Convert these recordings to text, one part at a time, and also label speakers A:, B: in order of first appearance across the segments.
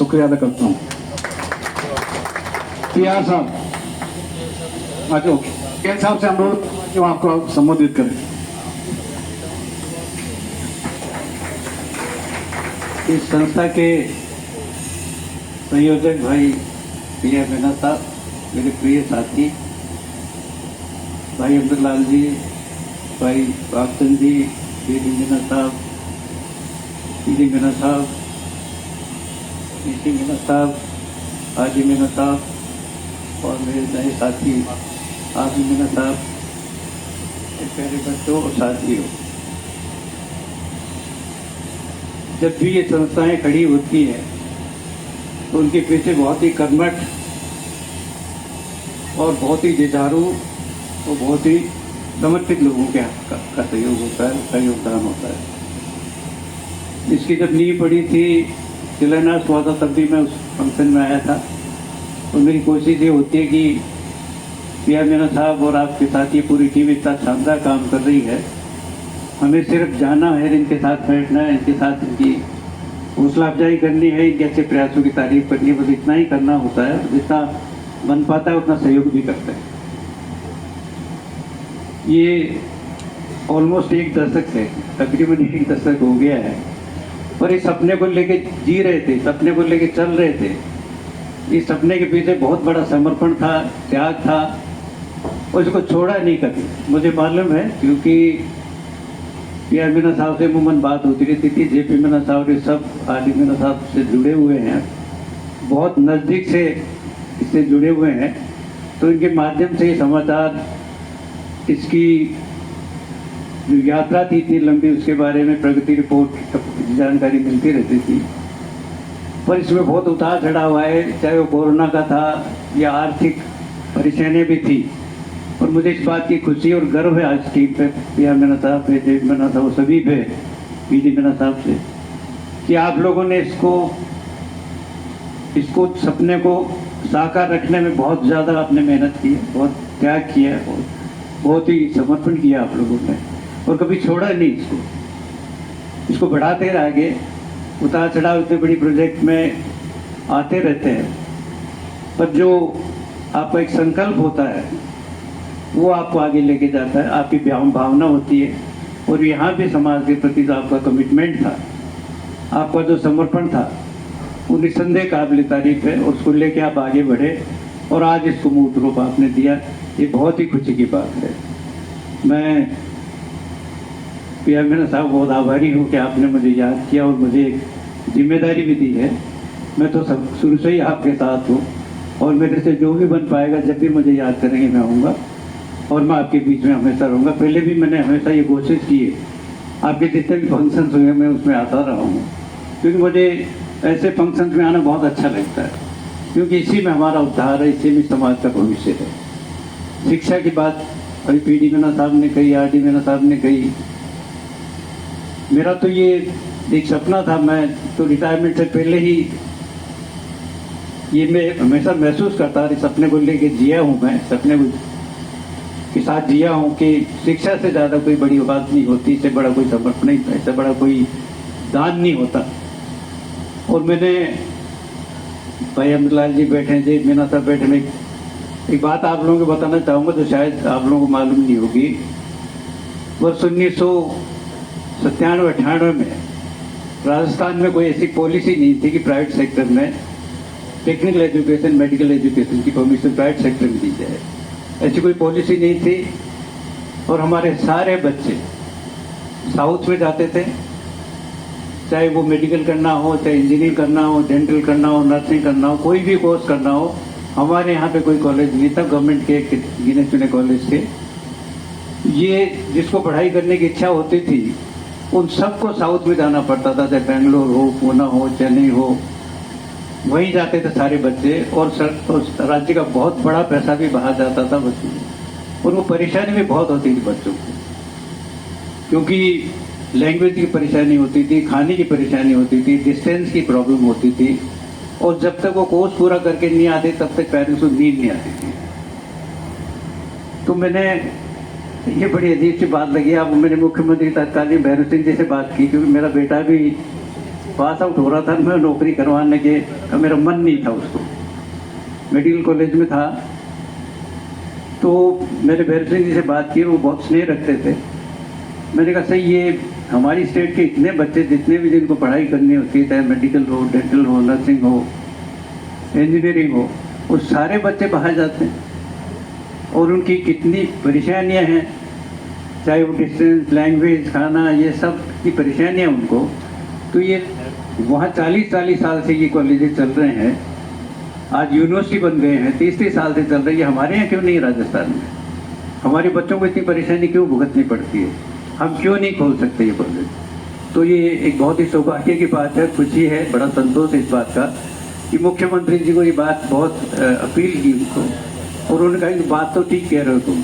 A: शुक्रिया अदा करता हूँ। PR साहब, अच्छा ओके, कैन साहब से अनुरोध कि वो आपको संबोधित करें।
B: इस संस्था के संयोजक भाई PR मीना साहब, मेरे प्रिय साथी भाई अब्दुल्लाल जी, भाई बागचंद जी, बीडी मीना साहब, पीडी मीना साहब, नीति मीना साहब, हाजी मीना साहब और मेरे नए साथी आदि मीना साहब, मेरे प्यारे बच्चों और साथियों, जब भी ये संस्थाएं खड़ी होती हैं तो उनके पीछे बहुत ही कर्मठ और बहुत ही जुझारू और बहुत ही समर्पित लोगों के का सहयोग होता है, उसका योगदान होता है। इसकी जब नींव पड़ी थी, शिलान्यास हुआ था, तब भी मैं उस फंक्शन में आया था। तो मेरी कोशिश ये होती है कि PR मीना साहब और आपके साथ ये पूरी टीम इतना शानदार काम कर रही है, हमें सिर्फ जाना है, इनके साथ बैठना है, इनके साथ इनकी हौसला अफजाई करनी है, इनके अच्छे प्रयासों की तारीफ करनी है, बस इतना ही करना होता है। जितना बन पाता है उतना सहयोग भी करते हैं। ये ऑलमोस्ट एक दशक है, तकरीबन एक दशक हो गया है, पर इस सपने को लेके जी रहे थे, सपने को लेके चल रहे थे। इस सपने के पीछे बहुत बड़ा समर्पण था, त्याग था, और इसको छोड़ा नहीं कभी। मुझे मालूम है क्योंकि PR मीना साहब से अमूमन बात होती रहती थी, JP मीना साहब ये सब आदि मीना साहब से जुड़े हुए हैं, बहुत नज़दीक से इससे जुड़े हुए हैं। तो इनके माध्यम से ये समाचार, इसकी जो यात्रा थी इतनी लंबी, उसके बारे में प्रगति रिपोर्ट जानकारी मिलती रहती थी। पर इसमें बहुत उतार चढ़ाव आए, चाहे वो कोरोना का था या आर्थिक परेशानियाँ भी थी। और मुझे इस बात की खुशी और गर्व है आज टीम पे, PR मीना साहब पे, JP मीना साहब, सभी पे, PD मीना साहब से, कि आप लोगों ने इसको सपने को साकार रखने में बहुत ज़्यादा आपने मेहनत की है, बहुत त्याग किया है, बहुत ही समर्पण किया आप लोगों ने, और कभी छोड़ा नहीं इसको बढ़ाते रहे आगे। उतार चढ़ाव इतने बड़ी प्रोजेक्ट में आते रहते हैं, पर जो आपका एक संकल्प होता है वो आपको आगे लेके जाता है, आपकी भावना होती है। और यहाँ भी समाज के प्रति जो आपका कमिटमेंट था, आपका जो समर्पण था, वो निस्संदेह काबिल तारीफ है, और उसको लेके आप आगे बढ़े और आज इसको मूर्त रूप आपने दिया, ये बहुत ही खुशी की बात है। मैं PR मीना साहब बहुत आभारी हूँ कि आपने मुझे याद किया और मुझे एक जिम्मेदारी भी दी है। मैं तो सब शुरू से ही आपके साथ हूँ, और मेरे से जो भी बन पाएगा, जब भी मुझे याद करेंगे मैं आऊँगा, और मैं आपके बीच में हमेशा रहूँगा। पहले भी मैंने हमेशा ये कोशिश की है, आपके जितने भी फंक्शंस हुए मैं उसमें आता रहा हूँ, क्योंकि मुझे ऐसे फंक्शंस में आना बहुत अच्छा लगता है, क्योंकि इसी में हमारा उद्धार है, इसी में समाज का भविष्य है। शिक्षा की बात अभी PD मीना साहब ने कही, RD मीना साहब ने कही। मेरा तो ये एक सपना था, मैं तो रिटायरमेंट से पहले ही ये मैं हमेशा महसूस करता इस सपने को लेके जिया हूँ, मैं सपने के साथ जिया हूँ कि शिक्षा से ज़्यादा कोई बड़ी बात नहीं होती, इससे बड़ा कोई समर्पण नहीं, इससे बड़ा कोई दान नहीं होता। और मैंने, भाई अब्दुल्लाल जी बैठे हैं, JP मीना साहब बैठे, मैं एक बात आप लोगों को बताना चाहूँगा जो शायद आप लोगों को मालूम नहीं होगी। वर्ष 1997-98 में राजस्थान में कोई ऐसी पॉलिसी नहीं थी कि प्राइवेट सेक्टर में टेक्निकल एजुकेशन, मेडिकल एजुकेशन की परमिशन प्राइवेट सेक्टर में दी जाए, ऐसी कोई पॉलिसी नहीं थी। और हमारे सारे बच्चे साउथ में जाते थे, चाहे वो मेडिकल करना हो, चाहे इंजीनियरिंग करना हो, डेंटल करना हो, नर्सिंग करना हो, कोई भी कोर्स करना हो। हमारे यहाँ पे कोई कॉलेज नहीं था, गवर्नमेंट के गिने चुने कॉलेज थे। ये जिसको पढ़ाई करने की इच्छा होती थी उन सबको साउथ में जाना पड़ता था, चाहे बेंगलोर हो, पुणे हो, चेन्नई हो, वहीं जाते थे सारे बच्चे। और राज्य का बहुत बड़ा पैसा भी बाहर जाता था बच्चों को, और वो परेशानी भी बहुत होती थी बच्चों को, क्योंकि लैंग्वेज की परेशानी होती थी, खाने की परेशानी होती थी, डिस्टेंस की प्रॉब्लम होती थी। और जब तक वो कोर्स पूरा करके नहीं आते तब तक पेरेंट्स को नींद नहीं आती थी। तो मैंने, ये बड़ी अजीब सी बात लगी, अब मैंने मुख्यमंत्री तत्कालीन भैरव सिंह जी से बात की, क्योंकि मेरा बेटा भी पास आउट हो रहा था, मैं नौकरी करवाने के मेरा मन नहीं था उसको। मेडिकल कॉलेज में था तो मैंने भैरव सिंह जी से बात की, वो बहुत स्नेह रखते थे। मैंने कहा सही, ये हमारी स्टेट के इतने बच्चे जितने भी जिनको पढ़ाई करनी होती है, चाहे मेडिकल हो, डेंटल हो, नर्सिंग हो, इंजीनियरिंग हो, वो सारे बच्चे बाहर जाते हैं और उनकी कितनी परेशानियां हैं, चाहे वो डिस्टेंस, लैंग्वेज, खाना, ये सब की परेशानियां उनको। तो ये वहाँ 40-40 साल से ये कॉलेजेस चल रहे हैं, आज यूनिवर्सिटी बन गए हैं, 30-30 साल से चल रही है। हमारे यहाँ क्यों नहीं, राजस्थान में हमारे बच्चों को इतनी परेशानी क्यों भुगतनी पड़ती है? हम क्यों नहीं खोल सकते ये कॉलेज? तो ये एक बहुत ही सौभाग्य की बात है, खुशी है, बड़ा संतोष है इस बात का कि मुख्यमंत्री जी को ये बात बहुत अपील की उनको, और उन्होंने कहा कि बात तो ठीक कह रहे हो तुम।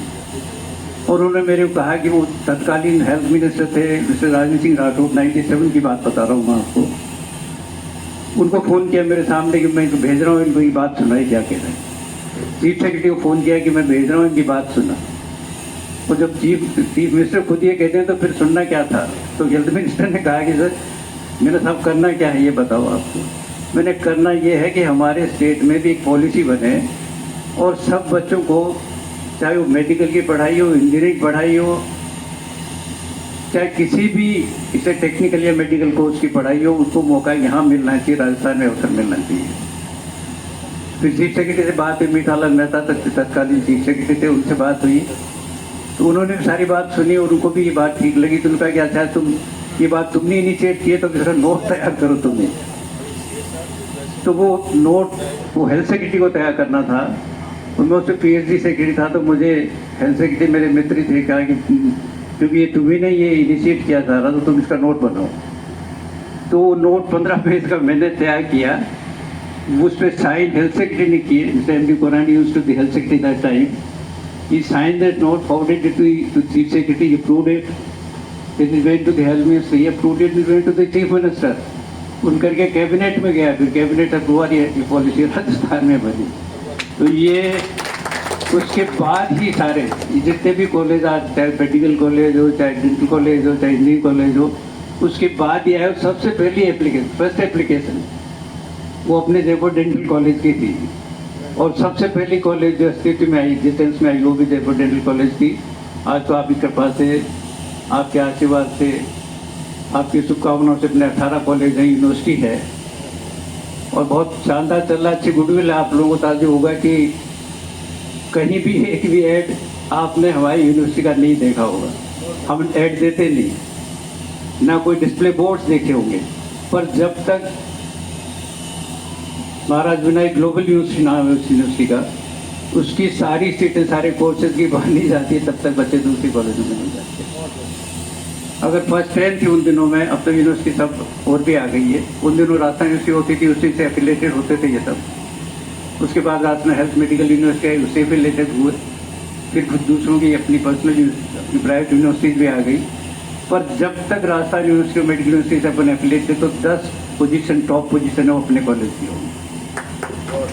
B: और उन्होंने मेरे को कहा कि वो तत्कालीन हेल्थ मिनिस्टर थे मिस्टर राजेंद्र सिंह राठौर, 97 की बात बता रहा हूँ मैं आपको। उनको फ़ोन किया मेरे सामने कि मैं इनको भेज रहा हूँ, इनको ये बात सुनाई, क्या कह रहे हैं। चीफ सेक्रेटरी को फ़ोन किया कि मैं भेज रहा हूँ, इनकी बात सुना। और जब चीफ मिनिस्टर खुद ये कहते हैं तो फिर सुनना क्या था? तो हेल्थ मिनिस्टर ने कहा कि सर मेरा साहब करना क्या है ये बताओ आपको। मैंने करना ये है कि हमारे स्टेट में भी एक पॉलिसी बने और सब बच्चों को, चाहे वो मेडिकल की पढ़ाई हो, इंजीनियरिंग पढ़ाई हो, चाहे किसी भी इसे टेक्निकल या मेडिकल कोर्स की पढ़ाई हो, उसको मौका यहाँ मिलना चाहिए, राजस्थान में अवसर मिलना चाहिए। फिर चीफ सेक्रेटरी से बात हुई, मीठालाल मेहता तत्कालीन चीफ सेक्रेटरी थे, उनसे बात हुई तो उन्होंने सारी बात सुनी और उनको भी ये बात ठीक लगी। तो उन्होंने कहा कि अच्छा तुम ये बात तुमने इनिशिएट की है तो दूसरा नोट तैयार करो तुम्हें। तो वो नोट वो हेल्थ सेक्रेटरी को तैयार करना था, उनमें उससे PhD सेक्रेटरी था। तो मुझे हेल्थ सेक्रेटरी मेरे मित्र थे, कहा कि क्योंकि ये तुम्ही ने ये इनिशिएट किया था तो तुम इसका नोट बनाओ। तो नोट 15 पेज का मैंने तैयार किया, उस पर साइन हेल्थ सेक्रेटरी ने किए। Mister MD Korani used to the health secretary that time. He signed that note, forwarded it to Chief Secretary, he approved it. Then it went to the Health Minister, he approved it, it went to the Chief Minister. उन करके cabinet में गया, फिर cabinet approval ये policy Rajasthan में बनी। तो ये उसके बाद ही सारे जितने भी कॉलेज आज, चाहे मेडिकल कॉलेज हो, चाहे डेंटल कॉलेज हो, चाहे इंजीनियरिंग कॉलेज हो, उसके बाद ये है सबसे पहली एप्लीकेशन, फर्स्ट एप्लीकेशन वो अपने जयपुर डेंटल कॉलेज की थी। और सबसे पहली कॉलेज जो स्थिति में आई, डिस्टेंस में आई, वो भी जयपुर डेंटल कॉलेज थी। आज तो आपकी कृपा से, आपके आशीर्वाद से, आपकी शुभकामनाओं से अपने 18 कॉलेज हैं, यूनिवर्सिटी है और बहुत शानदार चल रहा है। अच्छी गुडविल है। आप लोगों को ताजुब होगा कि कहीं भी एक भी ऐड आपने हमारी यूनिवर्सिटी का नहीं देखा होगा। हम ऐड देते नहीं, ना कोई डिस्प्ले बोर्ड्स देखे होंगे, पर जब तक महाराज विनायक ग्लोबल यूनिवर्सिटी नाम है उस यूनिवर्सिटी का, उसकी सारी सीटें, सारे कोर्सेज की बाहर नहीं जाती है, तब तक बच्चे दूसरी कॉलेजों में नहीं जाते। अगर फर्स्ट रैंक थी उन दिनों में, अब तो यूनिवर्सिटी सब और भी आ गई है। उन दिनों राजस्थान यूनिवर्सिटी होती थी, उसी से एफिलेटेड होते थे ये सब। उसके बाद Rajasthan health medical university I, उससे एफिलेटेड हुए। फिर कुछ दूसरों की अपनी पर्सनल अपनी प्राइवेट यूनिवर्सिटीज भी आ गई। पर जब तक राजस्थान यूनिवर्सिटी और मेडिकल यूनिवर्सिटी से अपन एफिलेटेड, तो 10 पोजीशन, टॉप पोजीशन है वो अपने कॉलेज की होंगी।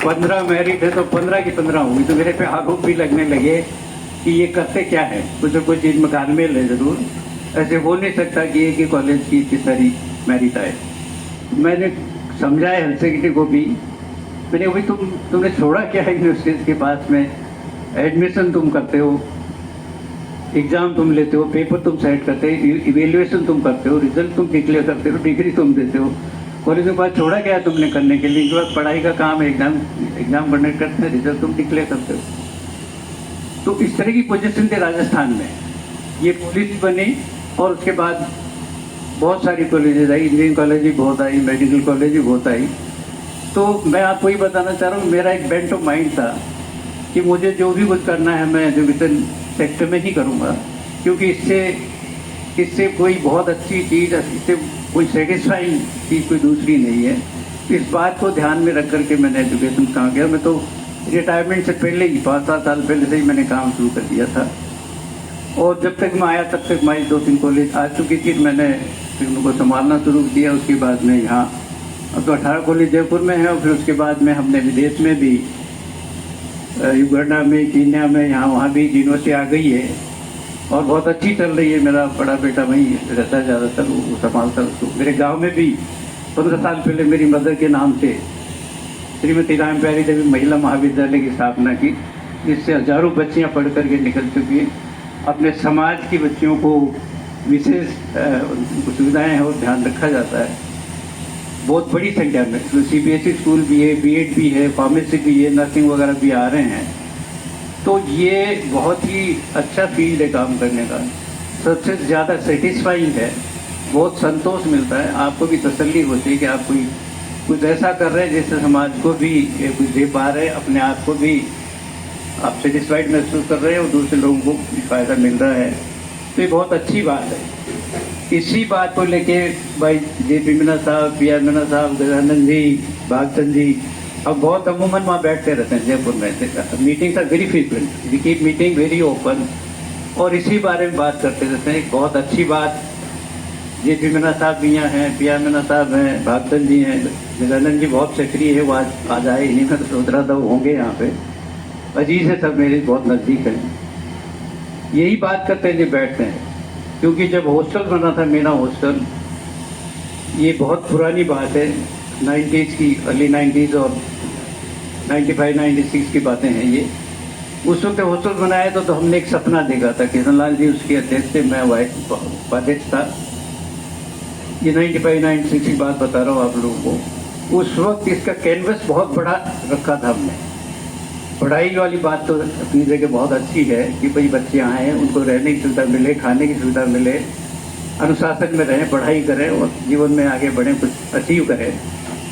B: 15 मेरिट है तो 15 की 15 होंगी। तो मेरे पे आरोप भी लगने लगे कि ये करते क्या है, कुछ न कुछ चीज़ में तालमेल है जरूर। ऐसे हो नहीं सकता कि एक ही कॉलेज की इतनी सारी मेरिट आए। मैंने समझाया हेल्थ सेक्रेटरी को भी, मैंने भाई तुमने छोड़ा क्या है यूनिवर्सिटीज़ के पास में? एडमिशन तुम करते हो, एग्ज़ाम तुम लेते हो, पेपर तुम सेट करते हो, इवेल्युएशन तुम करते हो, रिजल्ट तुम डिक्लेयर करते हो, डिग्री तुम देते हो। कॉलेज के बाद छोड़ा क्या है तुमने करने के लिए? इनके बाद पढ़ाई का काम है, एग्जाम कंडक्ट करते हैं, रिजल्ट तुम डिक्लेयर करते हो। तो इस तरह की पोजीशन थी राजस्थान में। ये पॉलिसी बनी और उसके बाद बहुत सारी कॉलेजेज आई, इंजीनियरिंग कॉलेज भी बहुत आई, मेडिकल कॉलेज भी बहुत आई। तो मैं आपको ये बताना चाह रहा हूँ, मेरा एक बेंट ऑफ माइंड था कि मुझे जो भी कुछ करना है मैं एजुकेशन सेक्टर में ही करूँगा, क्योंकि इससे कोई बहुत अच्छी चीज़, इससे कोई सेटिस्फाइंग चीज़ कोई दूसरी नहीं है। इस बात को ध्यान में रख करके मैंने एजुकेशन कहाँ गया। मैं तो रिटायरमेंट से पहले ही 5-7 साल पहले से ही मैंने काम शुरू कर दिया था। और जब तक मैं आया तब तक हमारी 2-3 कॉलेज आ चुकी थी, मैंने फिर उनको संभालना शुरू किया। उसके बाद में यहाँ अब तो 18 कॉलेज जयपुर में है। और फिर उसके बाद में हमने विदेश में भी, युगांडा में, कीनिया में, यहाँ वहाँ भी यूनिवर्सिटी आ गई है और बहुत अच्छी चल रही है। मेरा बड़ा बेटा वहीं रहता है ज़्यादातर, वो संभालता है उसको। मेरे गांव में भी 15 साल पहले मेरी मदर के नाम से श्रीमती राम प्यारी देवी महिला महाविद्यालय की स्थापना की, जिससे हजारों बच्चियां पढ़ करके निकल चुकी हैं। अपने समाज की बच्चियों को विशेष सुविधाएं हैं और ध्यान रखा जाता है बहुत बड़ी संख्या में। तो CBSE स्कूल भी है, BEd भी है, फार्मेसी भी है, नर्सिंग वगैरह भी आ रहे हैं। तो ये बहुत ही अच्छा फील्ड है काम करने का, सबसे ज़्यादा सेटिस्फाइंग है, बहुत संतोष मिलता है, आपको भी तसल्ली होती है कि आप कोई कुछ ऐसा कर रहे हैं जिससे समाज को भी कुछ दे पा रहे हैं, अपने आप को भी आप सेटिस्फाइड महसूस कर रहे हैं और दूसरे लोगों को भी फायदा मिल रहा है। तो ये बहुत अच्छी बात है। इसी बात को लेके भाई JP मीना साहब, PR मीना साहब, गजानंद जी, भागचंद जी अब बहुत अमूमन वहाँ बैठते रहते हैं जयपुर में। Meetings are very frequent, we keep meeting very open और इसी बारे में बात करते रहते हैं। बहुत अच्छी बात, JP मीना साहब भी यहाँ हैं, PR मीना साहब हैं, भागचंद जी हैं, गजानंद जी बहुत सक्रिय है, वो आज आए ही नहीं, मैं तो सोच रहा था वो होंगे यहाँ पे। अजीज है, सब मेरे बहुत नज़दीक हैं। यही बात करते हैं जब बैठते हैं, क्योंकि जब हॉस्टल बना था मीना हॉस्टल, ये बहुत पुरानी बात है, 90s की, अर्ली 90s और 95-96 की बातें हैं ये। उस वक्त हॉस्टल बनाया तो हमने एक सपना देखा था, किशन लाल जी उसके अध्यक्ष थे, मैं उपाध्यक्ष था। ये 95-96 की बात बता रहा हूँ आप लोगों को। उस वक्त इसका कैनवस बहुत बड़ा रखा था हमने। पढ़ाई वाली बात तो अपनी जगह बहुत अच्छी है कि भाई बच्चे आए हैं, उनको रहने की सुविधा मिले, खाने की सुविधा मिले, अनुशासन में रहें, पढ़ाई करें और जीवन में आगे बढ़ें, कुछ अचीव करें।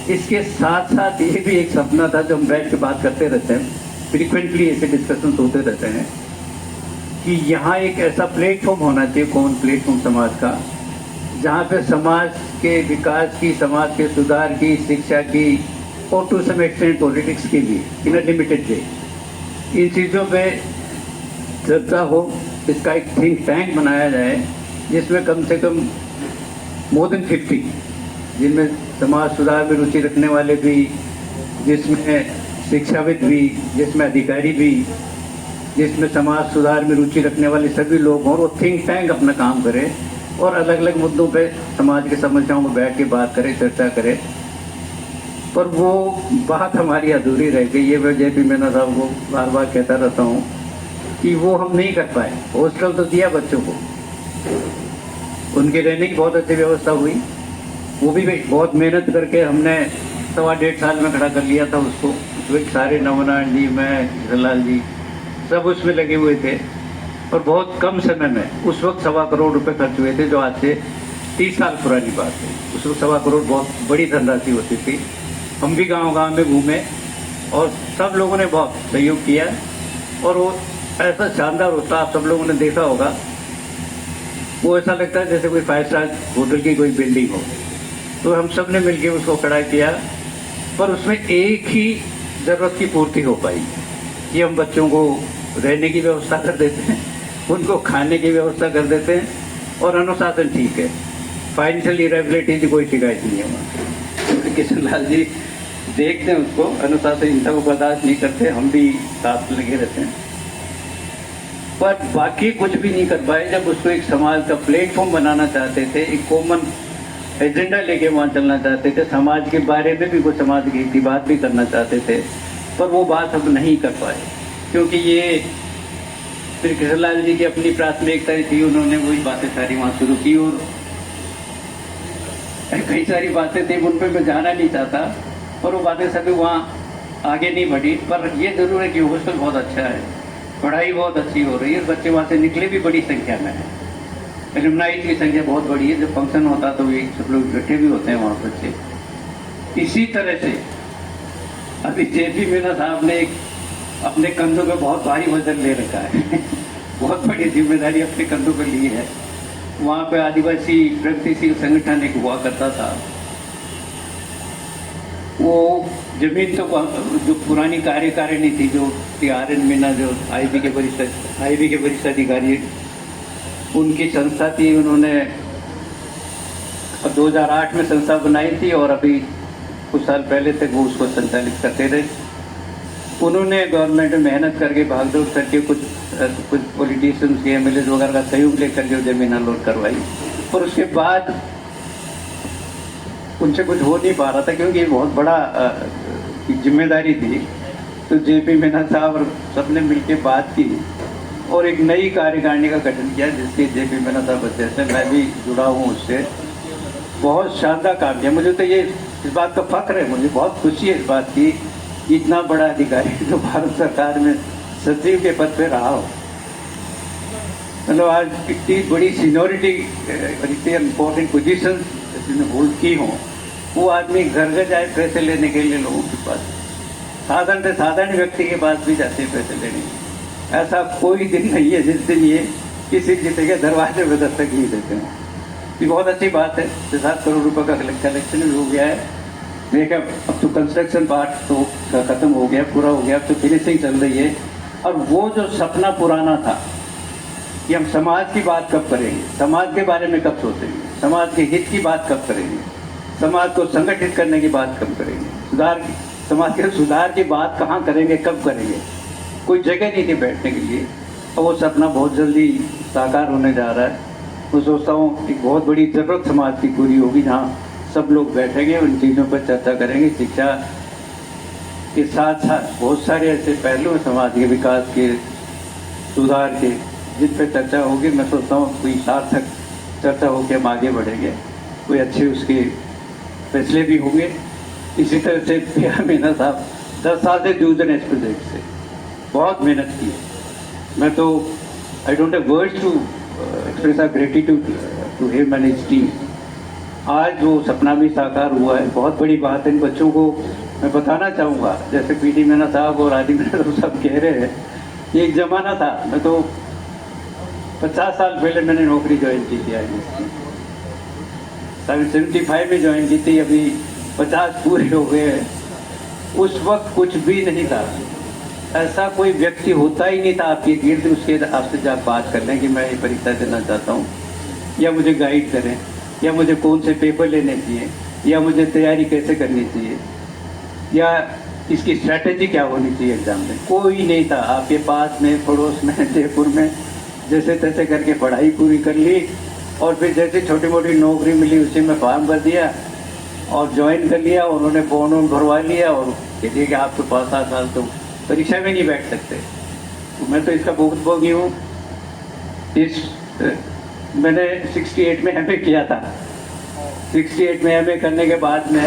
B: इसके साथ साथ ये भी एक सपना था जो हम बैठ के बात करते रहते हैं, फ्रिक्वेंटली ऐसे डिस्कशन होते रहते हैं कि यहाँ एक ऐसा प्लेटफॉर्म होना चाहिए, कॉमन प्लेटफॉर्म समाज का, जहाँ पे समाज के विकास की, समाज के सुधार की, शिक्षा की और टू सम एक्सटेंट पॉलिटिक्स की भी इन अ लिमिटेड वे इन चीज़ों पे चर्चा हो। इसका एक थिंक टैंक बनाया जाए जिसमें कम से कम मोर देन 50, जिनमें समाज सुधार में रुचि रखने वाले भी, जिसमें शिक्षाविद भी, जिसमें अधिकारी भी, जिसमें समाज सुधार में रुचि रखने वाले सभी लोग हों, और वो थिंक टैंक अपना काम करे और अलग अलग मुद्दों पे समाज की समस्याओं को बैठ के बात करें, चर्चा करें। पर वो बात हमारी अधूरी रह गई। ये मैं JP मीना साहब को बार बार कहता रहता हूँ कि वो हम नहीं कर पाए। हॉस्टल तो दिया बच्चों को, उनके रहने की बहुत अच्छी व्यवस्था हुई, वो भी बहुत मेहनत करके हमने 1.25 साल में खड़ा कर लिया था उसको। उसमें सारे नवनारायण जी, मैं, किशनलाल जी सब उसमें लगे हुए थे और बहुत कम समय में उस वक्त 1.25 करोड़ रुपए खर्च हुए थे, जो आज से 30 साल पुरानी बात है। उस वक्त 1.25 करोड़ बहुत बड़ी धनराशि होती थी। हम भी गांव-गांव में घूमे और सब लोगों ने बहुत सहयोग किया और वो ऐसा शानदार होता, आप सब लोगों ने देखा होगा, वो ऐसा लगता है जैसे कोई 5 स्टार होटल की कोई बिल्डिंग हो। तो हम सब ने मिलकर उसको खड़ा किया, पर उसमें एक ही ज़रूरत की पूर्ति हो पाई कि हम बच्चों को रहने की व्यवस्था कर देते हैं, उनको खाने की व्यवस्था कर देते हैं और अनुशासन ठीक है, फाइनेंशियल इरेगुलरिटी की कोई शिकायत नहीं है वहाँ। तो किशनलाल जी देखते हैं उसको, अनुशासन हिंसा को बर्दाश्त नहीं करते, हम भी साथ लगे रहते हैं, पर बाकी कुछ भी नहीं कर पाए। जब उसको एक समाज का प्लेटफॉर्म बनाना चाहते थे, एक कॉमन एजेंडा लेके वहाँ चलना चाहते थे, समाज के बारे में भी कुछ समाज की बात भी करना चाहते थे, पर वो बात हम नहीं कर पाए क्योंकि ये फिर किशनलाल जी की अपनी प्राथमिकताएं थी, उन्होंने वही बातें सारी वहाँ शुरू की और कई सारी बातें थी उन पर मैं जाना नहीं चाहता, पर वो बातें सभी वहाँ आगे नहीं बढ़ी। पर ये जरूर है कि हॉस्टल बहुत अच्छा है, पढ़ाई बहुत अच्छी हो रही है, बच्चे वहाँ से निकले भी बड़ी संख्या में है, एलुमनाई की संख्या बहुत बड़ी है। जब फंक्शन होता तो ये सब लोग इकट्ठे भी होते हैं वहाँ बच्चे। इसी तरह से अभी JP मीना साहब ने अपने कंधों पे बहुत भारी वजन ले रखा है बहुत बड़ी जिम्मेदारी अपने कंधों पे ली है। वहाँ पे आदिवासी प्रगतिशील संगठन एक हुआ करता था, वो जमीन तो जो पुरानी कार्यकारिणी थी, जो RN मीना जो IB के वरिष्ठ अधिकारी, उनकी संस्था थी, उन्होंने 2008 में संस्था बनाई थी और अभी कुछ साल पहले तक वो उसको संचालित करते रहे। उन्होंने गवर्नमेंट में मेहनत करके, भागदौड़ करके, कुछ पॉलिटिशियंस के MLAs वगैरह का सहयोग लेकर के जमीन अलॉट करवाई और उसके बाद उनसे कुछ हो नहीं पा रहा था क्योंकि बहुत बड़ा जिम्मेदारी थी। तो जेपी मेनन साहब और सबने मिलकर बात की और एक नई कार्यकारिणी का गठन किया, जिसके जेपी मेनन साहब अध्यक्ष हैं, मैं भी जुड़ा हूँ उससे। बहुत शानदार काम किया। मुझे तो ये इस बात का फख्र है, मुझे बहुत खुशी है इस बात की, इतना बड़ा अधिकारी जो भारत सरकार में सचिव के पद पे रहा हो। मतलब आज इतनी बड़ी सीनियोरिटी और इतनी इम्पोर्टेंट पोजीशन जिसने होल्ड की हो, वो आदमी घर घर जाए पैसे लेने के लिए लोगों के पास, साधारण से साधारण व्यक्ति के पास भी जाते हैं पैसे लेने। ऐसा कोई दिन नहीं है जिस दिन ये किसी जीते के दरवाजे में दस्तक नहीं देते हैं। ये बहुत अच्छी बात है। 7 करोड़ रुपए का कलेक्शन भी हो गया है। देखा अब तो कंस्ट्रक्शन पार्ट तो खत्म हो गया, पूरा हो गया, अब तो फिनिशिंग चल रही है। और वो जो सपना पुराना था कि हम समाज की बात कब करेंगे, समाज के बारे में कब सोचेंगे, समाज के हित की बात कब करेंगे, समाज को संगठित करने की बात कब करेंगे, समाज के सुधार की बात कहाँ करेंगे, कब करेंगे, कोई जगह नहीं थी बैठने के लिए। और वो सपना बहुत जल्दी साकार होने जा रहा है। मैं सोचता हूँ एक बहुत बड़ी ज़रूरत समाज की पूरी होगी, जहाँ सब लोग बैठेंगे, उन चीज़ों पर चर्चा करेंगे। शिक्षा के साथ साथ बहुत सारे ऐसे पहलू हैं समाज के विकास के, सुधार के, जिन पर चर्चा होगी। मैं सोचता हूँ कोई सार्थक चर्चा होकर हम आगे बढ़ेंगे, कोई अच्छे उसके फैसले भी होंगे। इसी तरह से प्रिया मीना साहब 10 साल से जूझ रहे हैं इस प्रोजेक्ट से, बहुत मेहनत की है। मैं तो I don't have words to express our gratitude to him and his team. आज वो सपना भी साकार हुआ है, बहुत बड़ी बात है। इन बच्चों को मैं बताना चाहूँगा, जैसे पीटी मीना साहब और आदि मीना साहब सब कह रहे हैं, ये एक ज़माना था। मैं तो 50 साल पहले मैंने नौकरी ज्वाइन की थी IAS की, 75 में ज्वाइन की थी, अभी 50 पूरे हो गए हैं। उस वक्त कुछ भी नहीं था, ऐसा कोई व्यक्ति होता ही नहीं था आपके गिर्द उसके आपसे जब बात कर लें कि मैं ये परीक्षा देना चाहता हूँ, या मुझे गाइड करें, या मुझे कौन से पेपर लेने चाहिए, या मुझे तैयारी कैसे करनी चाहिए, या इसकी स्ट्रैटेजी क्या होनी चाहिए एग्जाम में। कोई नहीं था आपके पास में, पड़ोस में, जयपुर में। जैसे तैसे करके पढ़ाई पूरी कर ली और फिर जैसे छोटी मोटी नौकरी मिली उसी में फॉर्म भर दिया और ज्वाइन कर लिया। उन्होंने फॉर्म वॉर्म भरवा लिया और कह दिया कि आप तो 5-7 साल तो परीक्षा में नहीं बैठ सकते। तो मैं तो इसका बहुत भोगी हूँ। मैंने 68 में MA किया था। 68 में MA करने के बाद में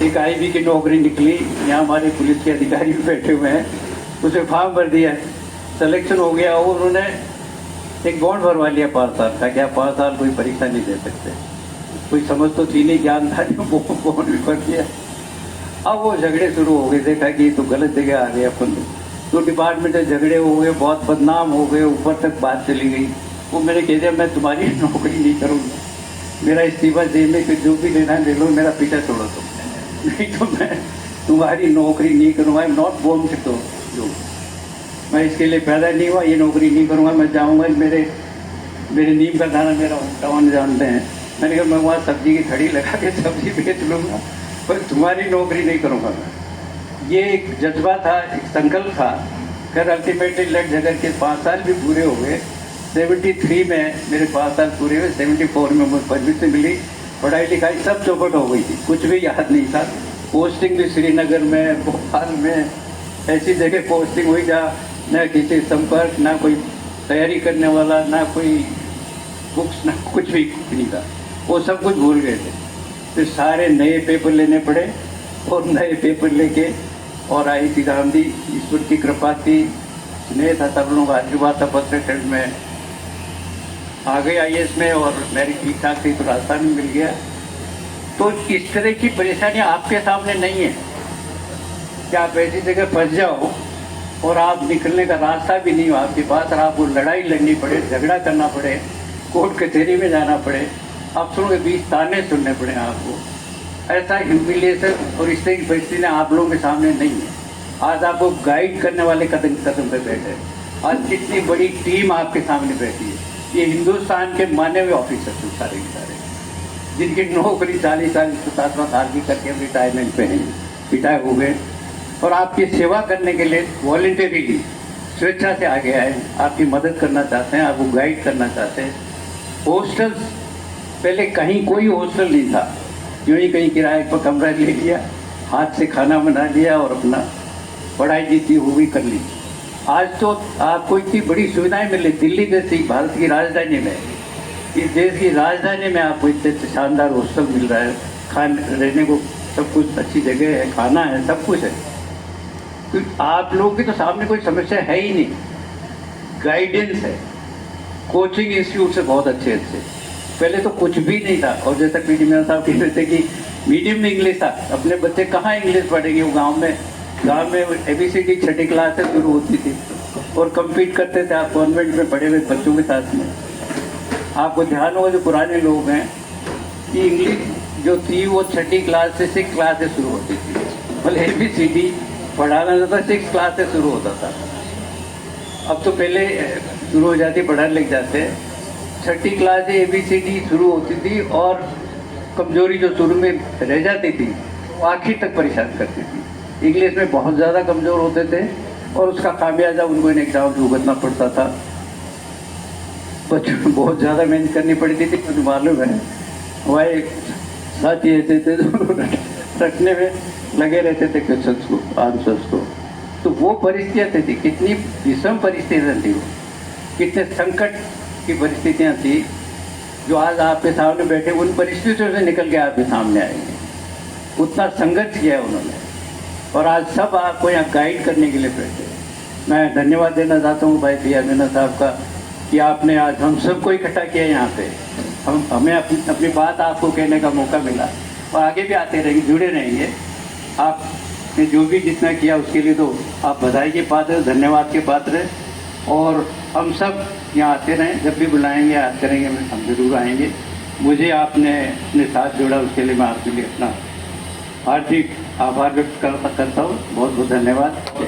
B: एक IB की नौकरी निकली, यहाँ हमारे पुलिस के अधिकारी भी बैठे हुए हैं। उसे फॉर्म भर दिया, सिलेक्शन हो गया और उन्होंने एक बॉन्ड भरवा लिया 5 साल का, क्या 5 साल कोई परीक्षा नहीं दे सकते। कोई समझ तो थी नहीं, ज्ञान था, बॉन्ड भी भर दिया। अब वो झगड़े शुरू हो गए, देखा कि तो गलत जगह आ गए अपन। तो डिपार्टमेंट में झगड़े हो गए, बहुत बदनाम हो गए, ऊपर तक बात चली गई। वो मैंने कह दिया मैं तुम्हारी नौकरी नहीं करूँगा, मेरा इस्तीफा देने के जो भी लेना है ले लो, मेरा पीछा छोड़ो तुम, नहीं तो मैं तुम्हारी नौकरी नहीं करूँगा। आई एम नॉट बोर्न तो जो मैं इसके लिए पैदा नहीं हुआ, ये नौकरी नहीं करूँगा। मैं जाऊँगा मेरे नीम का दाना मेरा टाउन जानते हैं, मैंने कहा मैं वहाँ सब्जी की खड़ी लगा के सब्जी बेच लूँगा, पर तुम्हारी नौकरी नहीं करूँगा मैं। ये एक जज्बा था, एक संकल्प था। खैर अल्टीमेटली लड़ झगड़ के 5 साल भी पूरे हो गए। 73 में मेरे 5 साल पूरे हुए, 74 में मुझे परमिशन मिली। पढ़ाई लिखाई सब चौपट हो गई थी, कुछ भी याद नहीं था। पोस्टिंग भी श्रीनगर में, भोपाल में, ऐसी जगह पोस्टिंग हुई जहाँ न किसी संपर्क, ना कोई तैयारी करने वाला, ना कोई बुक्स, ना कुछ भी नहीं था। वो सब कुछ भूल गए थे। फिर सारे नए पेपर लेने पड़े और नए पेपर लेके और आई थी गांधी। ईश्वर की कृपा थी, स्नेह था, सब लोग आशीर्वाद था, पत्रखंड में आ गए IAS में और मेरी ठीक ठाक थी तो रास्ता भी मिल गया। तो इस तरह की परेशानियाँ आपके सामने नहीं है कि आप ऐसी जगह फंस जाओ और आप निकलने का रास्ता भी नहीं हो आपके पास, और आपको लड़ाई लड़नी पड़े, झगड़ा करना पड़े, कोर्ट कचहरी में जाना पड़े, अफसरों के बीच ताने सुनने पड़े आपको। ऐसा ह्यूमिलिएशन और इस तरह की परिस्थिति आप लोगों के सामने नहीं है। आज आपको गाइड करने वाले कदम कदम पे बैठे, आज कितनी बड़ी टीम आपके सामने बैठी है। ये हिंदुस्तान के माने हुए ऑफिसर थे सारे के सारे, जिनकी नौकरी 40-50 साल की करके रिटायरमेंट पे हैं, रिटायर हो गए और आपकी सेवा करने के लिए वॉलंटरीली स्वेच्छा से आगे आए, आपकी मदद करना चाहते हैं, आपको गाइड करना चाहते हैं। हॉस्टल्स पहले कहीं कोई हॉस्टल नहीं था, यूं ही कहीं किराए पर कमरा ले लिया, हाथ से खाना बना लिया और अपना पढ़ाई जितनी वो भी कर ली। आज तो आपको इतनी बड़ी सुविधाएं मिल रही, दिल्ली जैसी भारत की राजधानी में, इस देश की राजधानी में आपको इतने शानदार हॉस्टल मिल रहा है, रहने को सब कुछ अच्छी जगह है, खाना है, सब कुछ है। तो आप लोगों के तो सामने कोई समस्या है ही नहीं, गाइडेंस है, कोचिंग इंस्टीट्यूट से बहुत अच्छे अच्छे, पहले तो कुछ भी नहीं था। और जैसा पीडी मीना साहब कह रहे थे कि मीडियम में इंग्लिश था, अपने बच्चे कहाँ इंग्लिश पढ़ेंगे, वो गांव में ABCD 6ठी क्लास से शुरू होती थी और कम्पीट करते थे आप कॉन्वेंट में पढ़े हुए बच्चों के साथ में। आपको ध्यान होगा जो पुराने लोग हैं कि इंग्लिश जो थी वो 6ठी क्लास से 6th क्लास से शुरू होती थी, मतलब ABCD पढ़ाना जो था 6th क्लास से शुरू होता था। अब तो पहले शुरू हो जाती, पढ़ाने लग जाते। 6ठी क्लास से ABCD शुरू होती थी और कमजोरी जो शुरू में रह जाती थी वो आखिर तक परेशान करती थी। इंग्लिश में बहुत ज़्यादा कमज़ोर होते थे और उसका खामियाजा उनको इन एग्जाम से भुगतना पड़ता था। बच्चों को बहुत ज़्यादा मेहनत करनी पड़ती थी, मुझे मालूम है। हमारे साथी ऐसे थे जो रखने में लगे रहते थे क्वेश्चंस को, आंसर्स को। तो वो परिस्थितियाँ थी, कितनी विषम परिस्थितियाँ थी वो, कितने संकट की परिस्थितियाँ थी जो आज आपके सामने बैठे उन परिस्थितियों से निकल के आपके सामने आएंगे। उतना संघर्ष किया है उन्होंने और आज सब आपको यहाँ गाइड करने के लिए बैठे। मैं धन्यवाद देना चाहता हूँ भाई पीडी मीना साहब का कि आपने आज हम सबको इकट्ठा किया यहाँ पे। हमें अपनी बात आपको कहने का मौका मिला और आगे भी आते रहेंगे, जुड़े रहेंगे। आपने जो भी जितना किया उसके लिए तो आप बधाई के पात्र, धन्यवाद के पात्र हैं। और हम सब यहाँ आते रहें, जब भी बुलाएंगे याद करेंगे, हम जरूर आएंगे। मुझे आपने अपने साथ जोड़ा उसके लिए मैं आपके लिए अपना हार्दिक आभार व्यक्त करता हूँ। बहुत बहुत धन्यवाद।